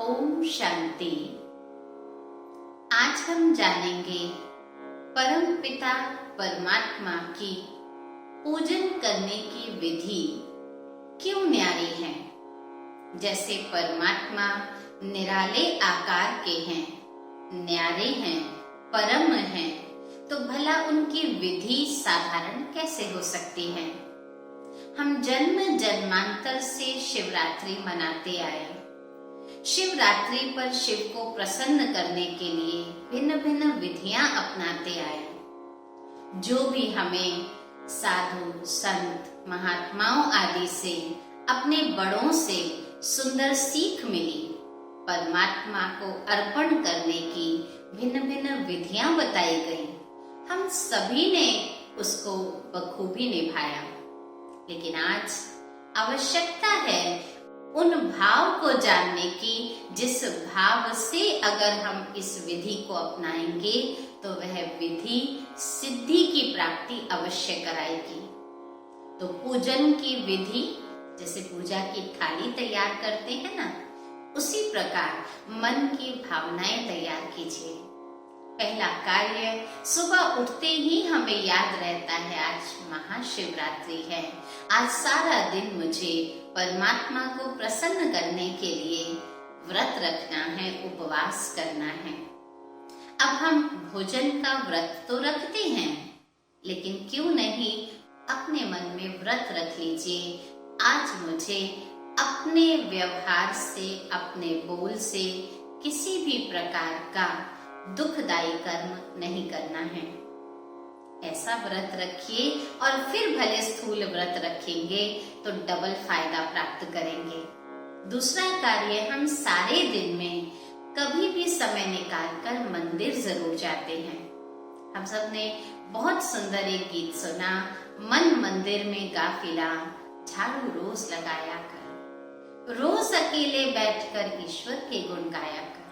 ओम शांति। आज हम जानेंगे परम पिता परमात्मा की पूजन करने की विधि क्यों न्यारी है। जैसे परमात्मा निराले आकार के हैं, न्यारे हैं, परम हैं, तो भला उनकी विधि साधारण कैसे हो सकती है। हम जन्म जन्मांतर से शिवरात्रि मनाते आए। शिवरात्रि पर शिव को प्रसन्न करने के लिए भिन्न भिन्न विधियां अपनाते आए। जो भी हमें साधु संत महात्माओं आदि से, अपने बड़ों से सुंदर सीख मिली, परमात्मा को अर्पण करने की भिन्न भिन्न विधियां बताई गई, हम सभी ने उसको बखूबी निभाया। लेकिन आज आवश्यकता है उन भाव को जानने की जिस भाव से अगर हम इस विधि को अपनाएंगे तो वह विधि सिद्धि की प्राप्ति अवश्य कराएगी। तो पूजन की विधि, जैसे पूजा की थाली तैयार करते हैं ना, उसी प्रकार मन की भावनाएं तैयार कीजिए। पहला कार्य, सुबह उठते ही हमें याद रहता है आज महाशिवरात्रि है, आज सारा दिन मुझे परमात्मा को प्रसन्न करने के लिए व्रत रखना है, उपवास करना है। अब हम भोजन का व्रत तो रखते हैं, लेकिन क्यों नहीं अपने मन में व्रत रख लीजिए, आज मुझे अपने व्यवहार से, अपने बोल से किसी भी प्रकार का दुखदायी कर्म नहीं करना है। ऐसा व्रत रखिए और फिर भले स्थूल व्रत रखेंगे तो डबल फायदा प्राप्त करेंगे। दूसरा कार्य, हम सारे दिन में कभी भी समय निकालकर मंदिर जरूर जाते हैं। हम सब ने बहुत सुंदर एक गीत सुना, मन मंदिर में गाफिला, झाड़ू रोज लगाया कर, रोज अकेले बैठकर ईश्वर के गुण गाया कर।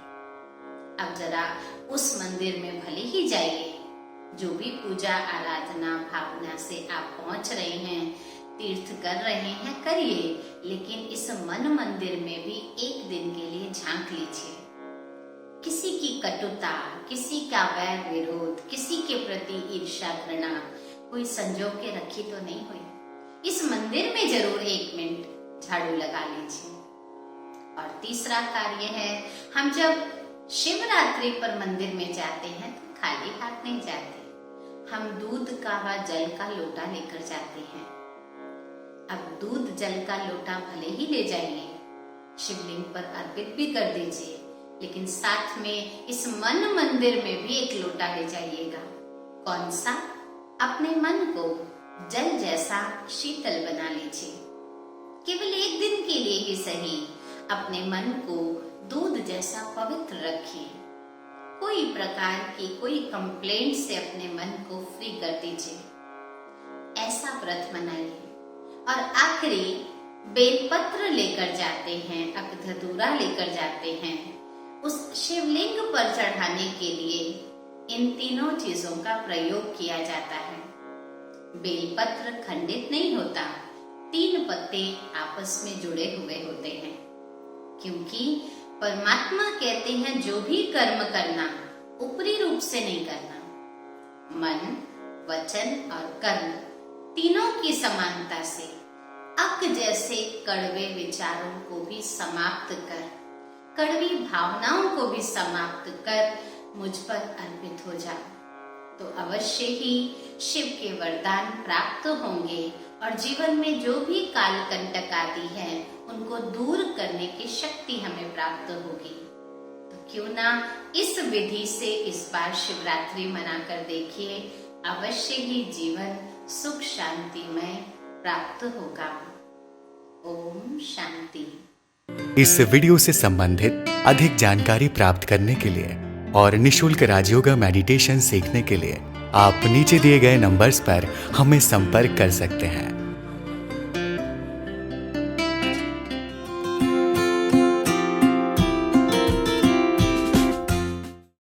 अब जरा उस मंदिर में भले ही जाइए, जो भी पूजा आराधना भावना से आप पहुंच रहे हैं, तीर्थ कर रहे हैं, करिए, लेकिन इस मन मंदिर में भी एक दिन के लिए झांक लीजिए। किसी की कटुता, किसी का वैर विरोध, किसी के प्रति ईर्ष्या घृणा कोई संजोग के रखी तो नहीं हुई। इस मंदिर में जरूर एक मिनट झाड़ू लगा लीजिए। और तीसरा कार्य है, हम जब शिवरात्रि पर मंदिर में जाते हैं तो खाली हाथ नहीं जाते, हम दूध का व जल का लोटा लेकर जाते हैं। अब दूध जल का लोटा भले ही ले जाइए, शिवलिंग पर अर्पित भी कर दीजिए, लेकिन साथ में इस मन मंदिर में भी एक लोटा ले जाइएगा। कौन सा? अपने मन को जल जैसा शीतल बना लीजिए। केवल एक दिन के लिए ही सही अपने मन को दूध जैसा पवित्र रखिए। कोई प्रकार की कोई कंप्लेंट से अपने मन को फ्री कर दीजिए। ऐसा व्रत मनाइए। और आखिरी, बेलपत्र लेकर जाते हैं, अकधतूरा लेकर जाते हैं, उस शिवलिंग पर चढ़ाने के लिए इन तीनों चीजों का प्रयोग किया जाता है। बेलपत्र खंडित नहीं होता, 3 पत्ते आपस में जुड़े हुए होते हैं, क्योंकि परमात्मा कहते हैं जो भी कर्म करना ऊपरी रूप से नहीं करना। मन, वचन और कर्म तीनों की समानता से अक जैसे कड़वे विचारों को भी समाप्त कर, कड़वी भावनाओं को भी समाप्त कर मुझ पर अर्पित हो जा, तो अवश्य ही शिव के वरदान प्राप्त होंगे और जीवन में जो भी काल कंटक आदि है उनको दूर करने की शक्ति हमें प्राप्त होगी। तो क्यों ना इस विधि से इस बार शिवरात्रि मनाकर देखिए, अवश्य ही जीवन सुख शांतिमय प्राप्त होगा। ओम शांति। इस वीडियो से संबंधित अधिक जानकारी प्राप्त करने के लिए और निशुल्क राजयोगा मेडिटेशन सीखने के लिए आप नीचे दिए गए नंबर्स पर हमें संपर्क कर सकते हैं।